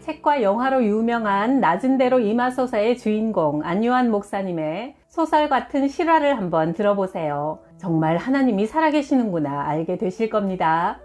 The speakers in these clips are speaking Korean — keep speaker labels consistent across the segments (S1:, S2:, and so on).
S1: 책과 영화로 유명한 낮은 대로 이마소서의 주인공 안요한 목사님의 소설 같은 실화를 한번 들어보세요. 정말 하나님이 살아계시는구나 알게 되실 겁니다.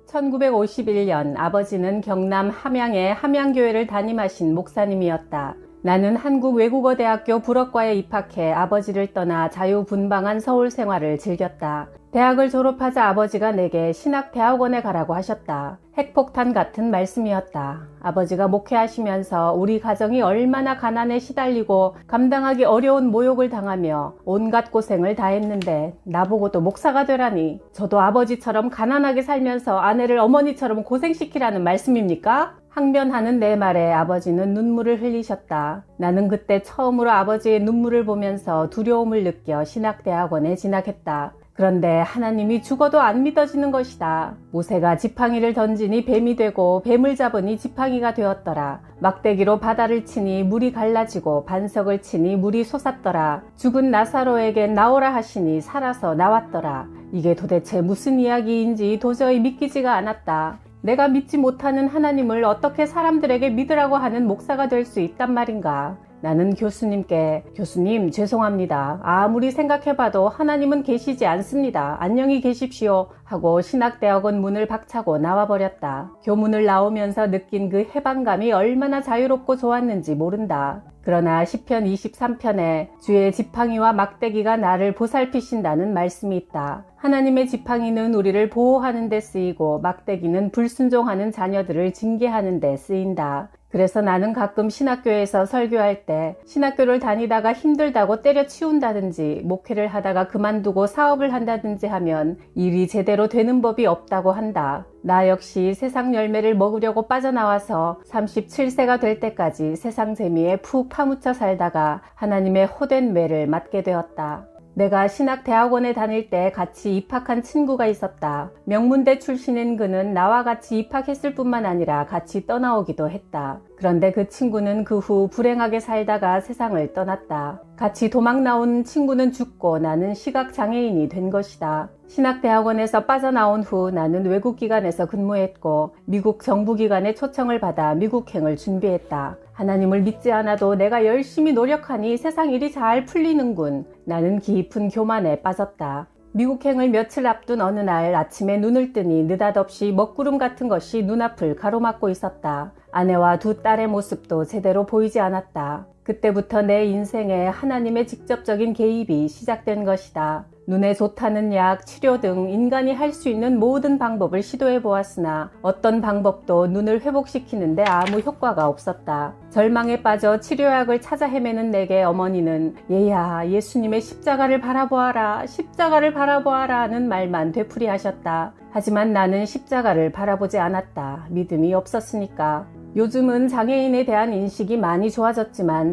S1: 1951년 아버지는 경남 함양의 함양교회를 담임하신 목사님이었다. 나는 한국외국어대학교 불어과에 입학해 아버지를 떠나 자유분방한 서울 생활을 즐겼다. 대학을 졸업하자 아버지가 내게 신학대학원에 가라고 하셨다. 핵폭탄 같은 말씀이었다. 아버지가 목회하시면서 우리 가정이 얼마나 가난에 시달리고 감당하기 어려운 모욕을 당하며 온갖 고생을 다했는데 나보고도 목사가 되라니, 저도 아버지처럼 가난하게 살면서 아내를 어머니처럼 고생시키라는 말씀입니까? 항변하는 내 말에 아버지는 눈물을 흘리셨다. 나는 그때 처음으로 아버지의 눈물을 보면서 두려움을 느껴 신학대학원에 진학했다. 그런데 하나님이 죽어도 안 믿어지는 것이다. 모세가 지팡이를 던지니 뱀이 되고 뱀을 잡으니 지팡이가 되었더라. 막대기로 바다를 치니 물이 갈라지고 반석을 치니 물이 솟았더라. 죽은 나사로에게 나오라 하시니 살아서 나왔더라. 이게 도대체 무슨 이야기인지 도저히 믿기지가 않았다. 내가 믿지 못하는 하나님을 어떻게 사람들에게 믿으라고 하는 목사가 될 수 있단 말인가? 나는 교수님께 교수님 죄송합니다. 아무리 생각해봐도 하나님은 계시지 않습니다. 안녕히 계십시오 하고 신학대학원 문을 박차고 나와버렸다. 교문을 나오면서 느낀 그 해방감이 얼마나 자유롭고 좋았는지 모른다. 그러나 시편 23편에 주의 지팡이와 막대기가 나를 보살피신다는 말씀이 있다. 하나님의 지팡이는 우리를 보호하는 데 쓰이고 막대기는 불순종하는 자녀들을 징계하는 데 쓰인다. 그래서 나는 가끔 신학교에서 설교할 때 신학교를 다니다가 힘들다고 때려치운다든지 목회를 하다가 그만두고 사업을 한다든지 하면 일이 제대로 되는 법이 없다고 한다. 나 역시 세상 열매를 먹으려고 빠져나와서 37세가 될 때까지 세상 재미에 푹 파묻혀 살다가 하나님의 호된 매를 맞게 되었다. 내가 신학대학원에 다닐 때 같이 입학한 친구가 있었다. 명문대 출신인 그는 나와 같이 입학했을 뿐만 아니라 같이 떠나오기도 했다. 그런데 그 친구는 그 후 불행하게 살다가 세상을 떠났다. 같이 도망 나온 친구는 죽고 나는 시각장애인이 된 것이다. 신학대학원에서 빠져나온 후 나는 외국기관에서 근무했고 미국 정부기관의 초청을 받아 미국행을 준비했다. 하나님을 믿지 않아도 내가 열심히 노력하니 세상 일이 잘 풀리는군. 나는 깊은 교만에 빠졌다. 미국행을 며칠 앞둔 어느 날 아침에 눈을 뜨니 느닷없이 먹구름 같은 것이 눈앞을 가로막고 있었다. 아내와 두 딸의 모습도 제대로 보이지 않았다. 그때부터 내 인생에 하나님의 직접적인 개입이 시작된 것이다. 눈에 좋다는 약, 치료 등 인간이 할 수 있는 모든 방법을 시도해 보았으나 어떤 방법도 눈을 회복시키는데 아무 효과가 없었다. 절망에 빠져 치료약을 찾아 헤매는 내게 어머니는 얘야, 예수님의 십자가를 바라보아라, 십자가를 바라보아라 하는 말만 되풀이하셨다. 하지만 나는 십자가를 바라보지 않았다. 믿음이 없었으니까. 요즘은 장애인에 대한 인식이 많이 좋아졌지만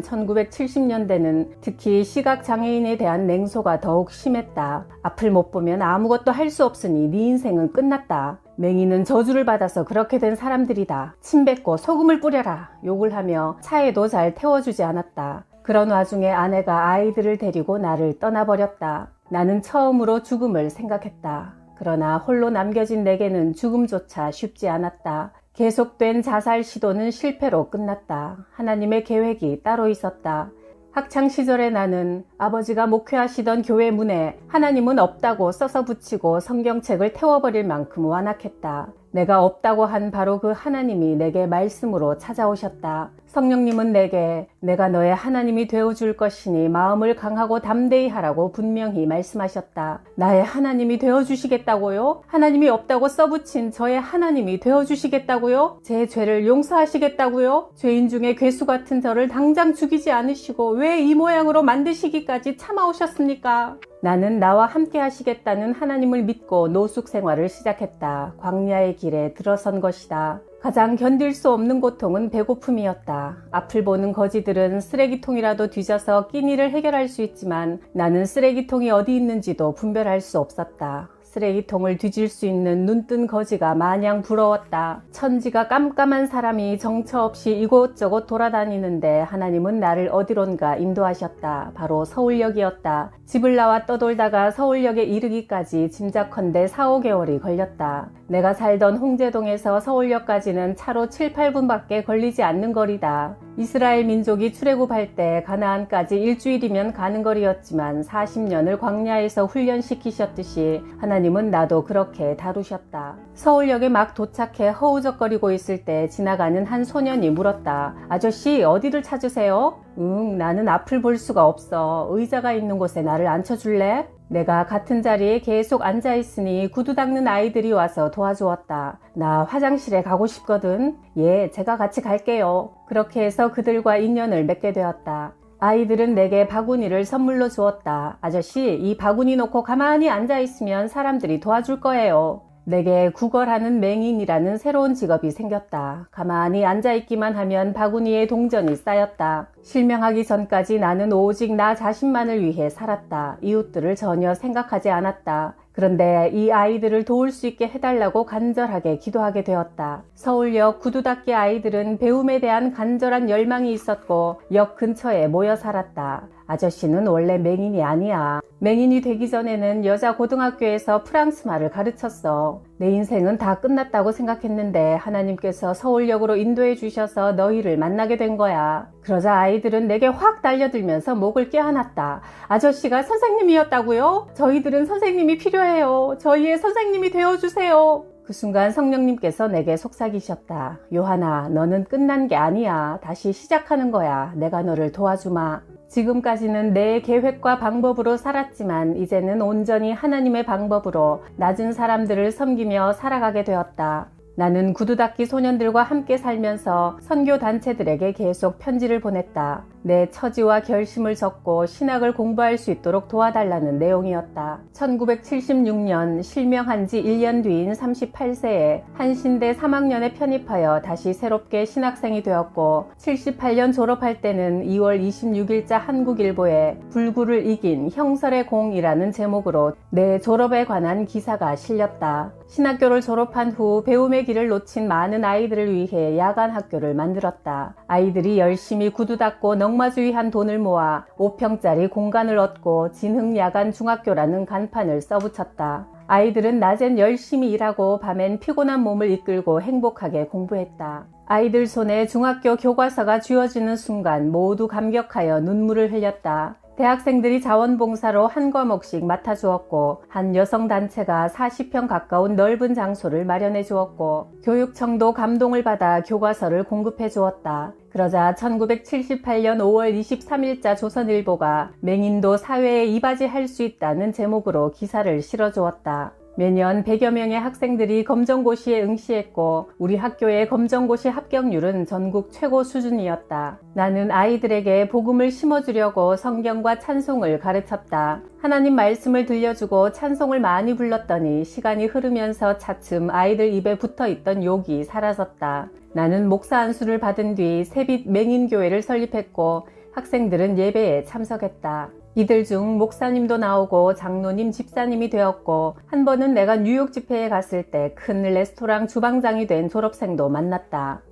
S1: 1970년대는 특히 시각장애인에 대한 냉소가 더욱 심했다. 앞을 못 보면 아무것도 할 수 없으니 네 인생은 끝났다. 맹인은 저주를 받아서 그렇게 된 사람들이다. 침 뱉고 소금을 뿌려라. 욕을 하며 차에도 잘 태워주지 않았다. 그런 와중에 아내가 아이들을 데리고 나를 떠나버렸다. 나는 처음으로 죽음을 생각했다. 그러나 홀로 남겨진 내게는 죽음조차 쉽지 않았다. 계속된 자살 시도는 실패로 끝났다. 하나님의 계획이 따로 있었다. 학창시절에 나는 아버지가 목회하시던 교회 문에 하나님은 없다고 써서 붙이고 성경책을 태워버릴 만큼 완악했다. 내가 없다고 한 바로 그 하나님이 내게 말씀으로 찾아오셨다. 성령님은 내게 내가 너의 하나님이 되어줄 것이니 마음을 강하고 담대히 하라고 분명히 말씀하셨다. 나의 하나님이 되어주시겠다고요? 하나님이 없다고 써붙인 저의 하나님이 되어주시겠다고요? 제 죄를 용서하시겠다고요? 죄인 중에 괴수 같은 저를 당장 죽이지 않으시고 왜 이 모양으로 만드시기까지 참아오셨습니까? 나는 나와 함께 하시겠다는 하나님을 믿고 노숙 생활을 시작했다. 광야의 길에 들어선 것이다. 가장 견딜 수 없는 고통은 배고픔이었다. 앞을 보는 거지들은 쓰레기통이라도 뒤져서 끼니를 해결할 수 있지만 나는 쓰레기통이 어디 있는지도 분별할 수 없었다. 쓰레기통을 뒤질 수 있는 눈뜬 거지가 마냥 부러웠다. 천지가 깜깜한 사람이 정처 없이 이곳저곳 돌아다니는데 하나님은 나를 어디론가 인도하셨다. 바로 서울역이었다. 집을 나와 떠돌다가 서울역에 이르기까지 짐작컨대 4, 5개월이 걸렸다. 내가 살던 홍제동에서 서울역까지는 차로 7, 8분밖에 걸리지 않는 거리다. 이스라엘 민족이 출애굽할 때 가나안까지 일주일이면 가는 거리였지만 40년을 광야에서 훈련시키셨듯이 하나님은 나도 그렇게 다루셨다. 서울역에 막 도착해 허우적거리고 있을 때 지나가는 한 소년이 물었다. 아저씨 어디를 찾으세요? 나는 앞을 볼 수가 없어. 의자가 있는 곳에 나를 앉혀줄래? 내가 같은 자리에 계속 앉아있으니 구두 닦는 아이들이 와서 도와주었다. 나 화장실에 가고 싶거든. 예, 제가 같이 갈게요. 그렇게 해서 그들과 인연을 맺게 되었다. 아이들은 내게 바구니를 선물로 주었다. 아저씨, 이 바구니 놓고 가만히 앉아있으면 사람들이 도와줄 거예요. 내게 구걸하는 맹인이라는 새로운 직업이 생겼다. 가만히 앉아있기만 하면 바구니에 동전이 쌓였다. 실명하기 전까지 나는 오직 나 자신만을 위해 살았다. 이웃들을 전혀 생각하지 않았다. 그런데 이 아이들을 도울 수 있게 해달라고 간절하게 기도하게 되었다. 서울역 구두 닦기 아이들은 배움에 대한 간절한 열망이 있었고 역 근처에 모여 살았다. 아저씨는 원래 맹인이 아니야. 맹인이 되기 전에는 여자 고등학교에서 프랑스 말을 가르쳤어. 내 인생은 다 끝났다고 생각했는데 하나님께서 서울역으로 인도해 주셔서 너희를 만나게 된 거야. 그러자 아이들은 내게 확 달려들면서 목을 껴안았다. 아저씨가 선생님이었다고요? 저희들은 선생님이 필요해요. 저희의 선생님이 되어주세요. 그 순간 성령님께서 내게 속삭이셨다. 요하나, 너는 끝난 게 아니야. 다시 시작하는 거야. 내가 너를 도와주마. 지금까지는 내 계획과 방법으로 살았지만 이제는 온전히 하나님의 방법으로 낮은 사람들을 섬기며 살아가게 되었다. 나는 구두 닦기 소년들과 함께 살면서 선교 단체들에게 계속 편지를 보냈다. 내 처지와 결심을 적고 신학을 공부할 수 있도록 도와달라는 내용이었다. 1976년 실명한 지 1년 뒤인 38세에 한신대 3학년에 편입하여 다시 새롭게 신학생이 되었고 78년 졸업할 때는 2월 26일자 한국일보에 불구를 이긴 형설의 공이라는 제목으로 내 졸업에 관한 기사가 실렸다. 신학교를 졸업한 후 배움의 길을 놓친 많은 아이들을 위해 야간 학교를 만들었다. 아이들이 열심히 구두 닦고 넉마주의한 돈을 모아 5평짜리 공간을 얻고 진흥 야간 중학교라는 간판을 써붙였다. 아이들은 낮엔 열심히 일하고 밤엔 피곤한 몸을 이끌고 행복하게 공부했다. 아이들 손에 중학교 교과서가 쥐어지는 순간 모두 감격하여 눈물을 흘렸다. 대학생들이 자원봉사로 한 과목씩 맡아주었고 한 여성단체가 40평 가까운 넓은 장소를 마련해 주었고 교육청도 감동을 받아 교과서를 공급해 주었다. 그러자 1978년 5월 23일자 조선일보가 맹인도 사회에 이바지할 수 있다는 제목으로 기사를 실어주었다. 매년 100여 명의 학생들이 검정고시에 응시했고 우리 학교의 검정고시 합격률은 전국 최고 수준이었다. 나는 아이들에게 복음을 심어주려고 성경과 찬송을 가르쳤다. 하나님 말씀을 들려주고 찬송을 많이 불렀더니 시간이 흐르면서 차츰 아이들 입에 붙어있던 욕이 사라졌다. 나는 목사 안수를 받은 뒤 새빛 맹인교회를 설립했고 학생들은 예배에 참석했다. 이들 중 목사님도 나오고 장로님, 집사님이 되었고 한 번은 내가 뉴욕 집회에 갔을 때 큰 레스토랑 주방장이 된 졸업생도 만났다.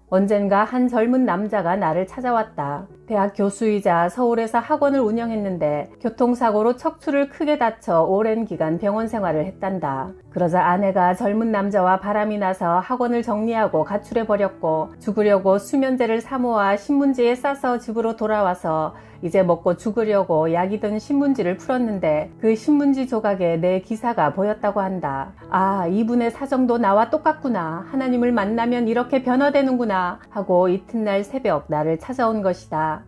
S1: 언젠가 한 젊은 남자가 나를 찾아왔다. 대학 교수이자 서울에서 학원을 운영했는데 교통사고로 척추를 크게 다쳐 오랜 기간 병원 생활을 했단다. 그러자 아내가 젊은 남자와 바람이 나서 학원을 정리하고 가출해버렸고 죽으려고 수면제를 사모아 신문지에 싸서 집으로 돌아와서 이제 먹고 죽으려고 약이든 신문지를 풀었는데 그 신문지 조각에 내 기사가 보였다고 한다. 아, 이분의 사정도 나와 똑같구나. 하나님을 만나면 이렇게 변화되는구나 하고 이튿날 새벽 나를 찾아온 것이다.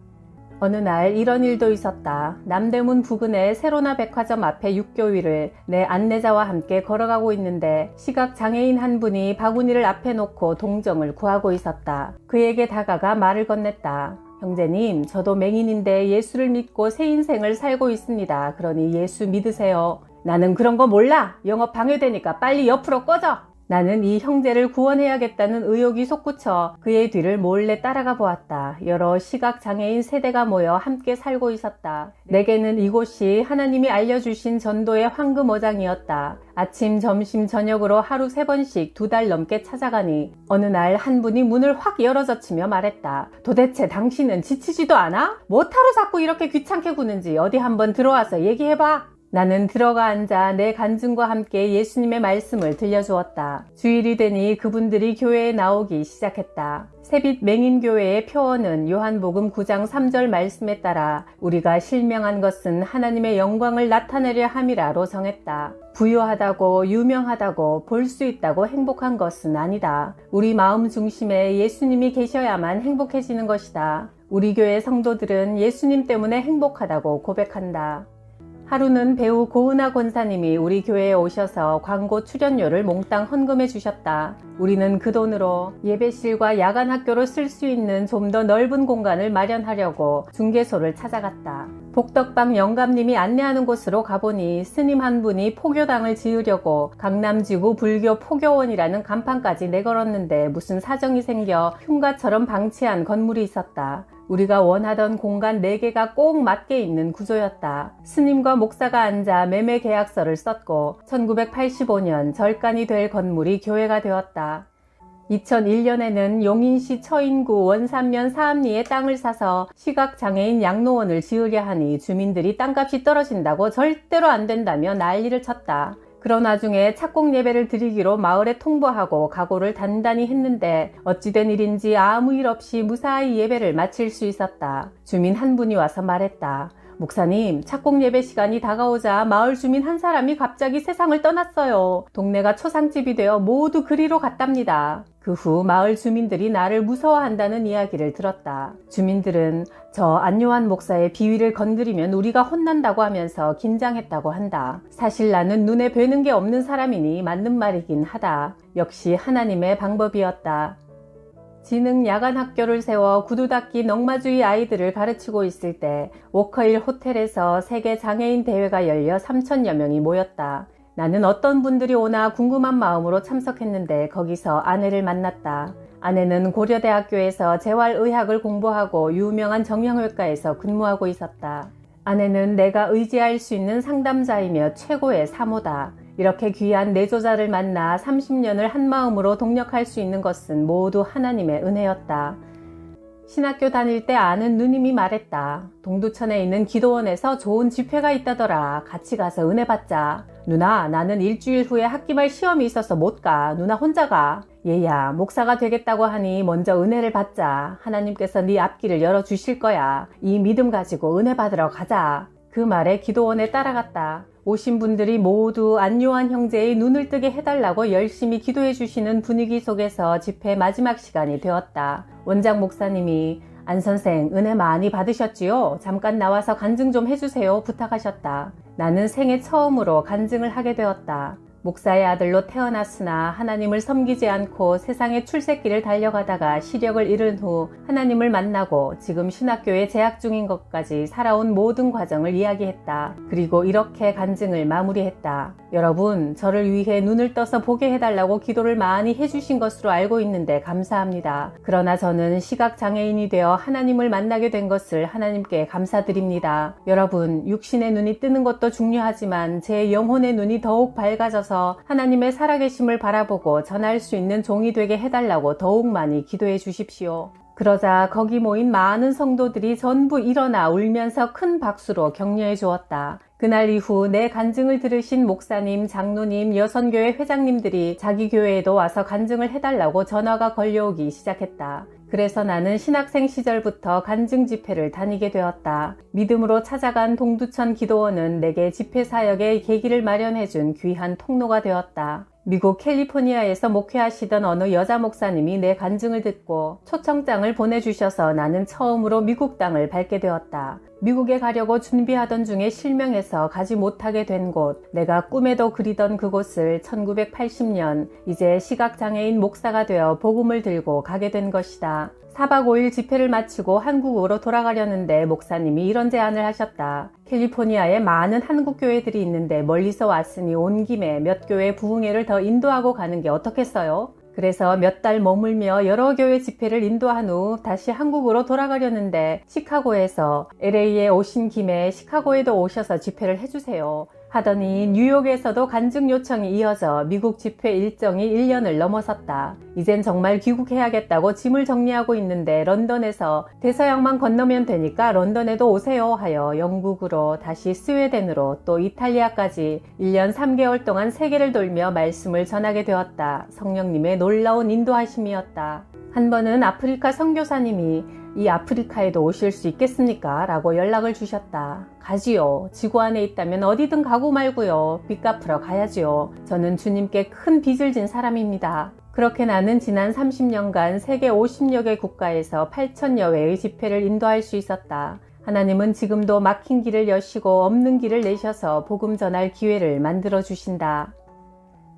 S1: 어느 날 이런 일도 있었다. 남대문 부근의 세로나 백화점 앞에 육교위를 내 안내자와 함께 걸어가고 있는데 시각장애인 한 분이 바구니를 앞에 놓고 동정을 구하고 있었다. 그에게 다가가 말을 건넸다. 형제님, 저도 맹인인데 예수를 믿고 새 인생을 살고 있습니다. 그러니 예수 믿으세요. 나는 그런 거 몰라. 영업 방해되니까 빨리 옆으로 꺼져. 나는 이 형제를 구원해야겠다는 의욕이 솟구쳐 그의 뒤를 몰래 따라가 보았다. 여러 시각장애인 세대가 모여 함께 살고 있었다. 내게는 이곳이 하나님이 알려주신 전도의 황금어장이었다. 아침, 점심, 저녁으로 하루 3번씩 2달 넘게 찾아가니 어느 날 한 분이 문을 확 열어젖히며 말했다. 도대체 당신은 지치지도 않아? 뭐하러 자꾸 이렇게 귀찮게 구는지 어디 한번 들어와서 얘기해봐. 나는 들어가 앉아 내 간증과 함께 예수님의 말씀을 들려주었다. 주일이 되니 그분들이 교회에 나오기 시작했다. 새빛 맹인교회의 표어는 요한복음 9장 3절 말씀에 따라 우리가 실명한 것은 하나님의 영광을 나타내려 함이라로 정했다. 부유하다고 유명하다고 볼 수 있다고 행복한 것은 아니다. 우리 마음 중심에 예수님이 계셔야만 행복해지는 것이다. 우리 교회 성도들은 예수님 때문에 행복하다고 고백한다. 하루는 배우 고은하 권사님이 우리 교회에 오셔서 광고 출연료를 몽땅 헌금해 주셨다. 우리는 그 돈으로 예배실과 야간 학교로 쓸 수 있는 좀 더 넓은 공간을 마련하려고 중개소를 찾아갔다. 복덕방 영감님이 안내하는 곳으로 가보니 스님 한 분이 포교당을 지으려고 강남지구 불교 포교원이라는 간판까지 내걸었는데 무슨 사정이 생겨 흉가처럼 방치한 건물이 있었다. 우리가 원하던 공간 4개가 꼭 맞게 있는 구조였다. 스님과 목사가 앉아 매매 계약서를 썼고 1985년 절간이 될 건물이 교회가 되었다. 2001년에는 용인시 처인구 원산면 사암리에 땅을 사서 시각장애인 양로원을 지으려 하니 주민들이 땅값이 떨어진다고 절대로 안 된다며 난리를 쳤다. 그런 와중에 착곡 예배를 드리기로 마을에 통보하고 각오를 단단히 했는데 어찌된 일인지 아무 일 없이 무사히 예배를 마칠 수 있었다. 주민 한 분이 와서 말했다. 목사님, 착곡 예배 시간이 다가오자 마을 주민 한 사람이 갑자기 세상을 떠났어요. 동네가 초상집이 되어 모두 그리로 갔답니다. 그 후 마을 주민들이 나를 무서워한다는 이야기를 들었다. 주민들은 저 안요한 목사의 비위를 건드리면 우리가 혼난다고 하면서 긴장했다고 한다. 사실 나는 눈에 뵈는 게 없는 사람이니 맞는 말이긴 하다. 역시 하나님의 방법이었다. 지능 야간 학교를 세워 구두 닦기 넝마주의 아이들을 가르치고 있을 때 워커힐 호텔에서 세계 장애인 대회가 열려 3,000여 명이 모였다. 나는 어떤 분들이 오나 궁금한 마음으로 참석했는데 거기서 아내를 만났다. 아내는 고려대학교에서 재활의학을 공부하고 유명한 정형외과에서 근무하고 있었다. 아내는 내가 의지할 수 있는 상담자이며 최고의 사모다. 이렇게 귀한 내조자를 만나 30년을 한마음으로 동력할 수 있는 것은 모두 하나님의 은혜였다. 신학교 다닐 때 아는 누님이 말했다. 동두천에 있는 기도원에서 좋은 집회가 있다더라. 같이 가서 은혜 받자. 누나, 나는 일주일 후에 학기말 시험이 있어서 못 가. 누나 혼자 가. 얘야, 목사가 되겠다고 하니 먼저 은혜를 받자. 하나님께서 네 앞길을 열어주실 거야. 이 믿음 가지고 은혜 받으러 가자. 그 말에 기도원에 따라갔다. 오신 분들이 모두 안요한 형제의 눈을 뜨게 해달라고 열심히 기도해 주시는 분위기 속에서 집회 마지막 시간이 되었다. 원장 목사님이 안 선생 은혜 많이 받으셨지요? 잠깐 나와서 간증 좀 해주세요 부탁하셨다. 나는 생애 처음으로 간증을 하게 되었다. 목사의 아들로 태어났으나 하나님을 섬기지 않고 세상의 출세길을 달려가다가 시력을 잃은 후 하나님을 만나고 지금 신학교에 재학 중인 것까지 살아온 모든 과정을 이야기했다. 그리고 이렇게 간증을 마무리했다. 여러분, 저를 위해 눈을 떠서 보게 해달라고 기도를 많이 해주신 것으로 알고 있는데 감사합니다. 그러나 저는 시각장애인이 되어 하나님을 만나게 된 것을 하나님께 감사드립니다. 여러분, 육신의 눈이 뜨는 것도 중요하지만 제 영혼의 눈이 더욱 밝아져서 하나님의 살아계심을 바라보고 전할 수 있는 종이 되게 해달라고 더욱 많이 기도해 주십시오. 그러자 거기 모인 많은 성도들이 전부 일어나 울면서 큰 박수로 격려해 주었다. 그날 이후 내 간증을 들으신 목사님, 장로님, 여선교회 회장님들이 자기 교회에도 와서 간증을 해달라고 전화가 걸려오기 시작했다. 그래서 나는 신학생 시절부터 간증 집회를 다니게 되었다. 믿음으로 찾아간 동두천 기도원은 내게 집회 사역의 계기를 마련해준 귀한 통로가 되었다. 미국 캘리포니아에서 목회하시던 어느 여자 목사님이 내 간증을 듣고 초청장을 보내주셔서 나는 처음으로 미국 땅을 밟게 되었다. 미국에 가려고 준비하던 중에 실명해서 가지 못하게 된 곳, 내가 꿈에도 그리던 그곳을 1980년 이제 시각장애인 목사가 되어 복음을 들고 가게 된 것이다. 4박 5일 집회를 마치고 한국으로 돌아가려는데 목사님이 이런 제안을 하셨다. 캘리포니아에 많은 한국 교회들이 있는데 멀리서 왔으니 온 김에 몇 교회 부흥회를 더 인도하고 가는 게 어떻겠어요? 그래서 몇 달 머물며 여러 교회 집회를 인도한 후 다시 한국으로 돌아가려는데 시카고에서 LA에 오신 김에 시카고에도 오셔서 집회를 해주세요 하더니 뉴욕에서도 간증 요청이 이어져 미국 집회 일정이 1년을 넘어섰다. 이젠 정말 귀국해야겠다고 짐을 정리하고 있는데 런던에서 대서양만 건너면 되니까 런던에도 오세요 하여 영국으로 다시 스웨덴으로 또 이탈리아까지 1년 3개월 동안 세계를 돌며 말씀을 전하게 되었다. 성령님의 놀라운 인도하심이었다. 한 번은 아프리카 선교사님이 이 아프리카에도 오실 수 있겠습니까? 라고 연락을 주셨다. 가지요. 지구 안에 있다면 어디든 가고 말고요. 빚 갚으러 가야지요. 저는 주님께 큰 빚을 진 사람입니다. 그렇게 나는 지난 30년간 세계 50여 개 국가에서 8천여 회의 집회를 인도할 수 있었다. 하나님은 지금도 막힌 길을 여시고 없는 길을 내셔서 복음 전할 기회를 만들어 주신다.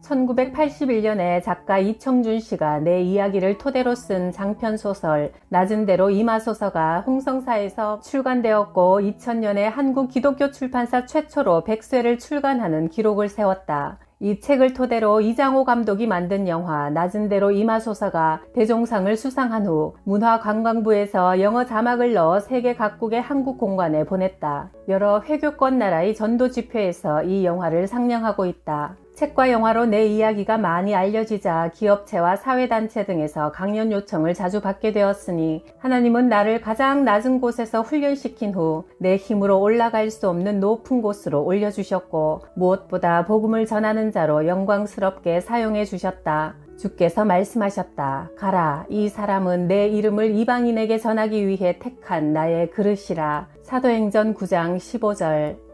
S1: 1981년에 작가 이청준 씨가 내 이야기를 토대로 쓴 장편소설 낮은 대로 이마소서가 홍성사에서 출간되었고 2000년에 한국 기독교 출판사 최초로 100쇄를 출간하는 기록을 세웠다. 이 책을 토대로 이장호 감독이 만든 영화 낮은 대로 이마소서가 대종상을 수상한 후 문화관광부에서 영어 자막을 넣어 세계 각국의 한국 공관에 보냈다. 여러 회교권 나라의 전도 집회에서 이 영화를 상영하고 있다. 책과 영화로 내 이야기가 많이 알려지자 기업체와 사회단체 등에서 강연 요청을 자주 받게 되었으니 하나님은 나를 가장 낮은 곳에서 훈련시킨 후 내 힘으로 올라갈 수 없는 높은 곳으로 올려주셨고 무엇보다 복음을 전하는 자로 영광스럽게 사용해 주셨다. 주께서 말씀하셨다. 가라, 이 사람은 내 이름을 이방인에게 전하기 위해 택한 나의 그릇이라. 사도행전 9장 15절.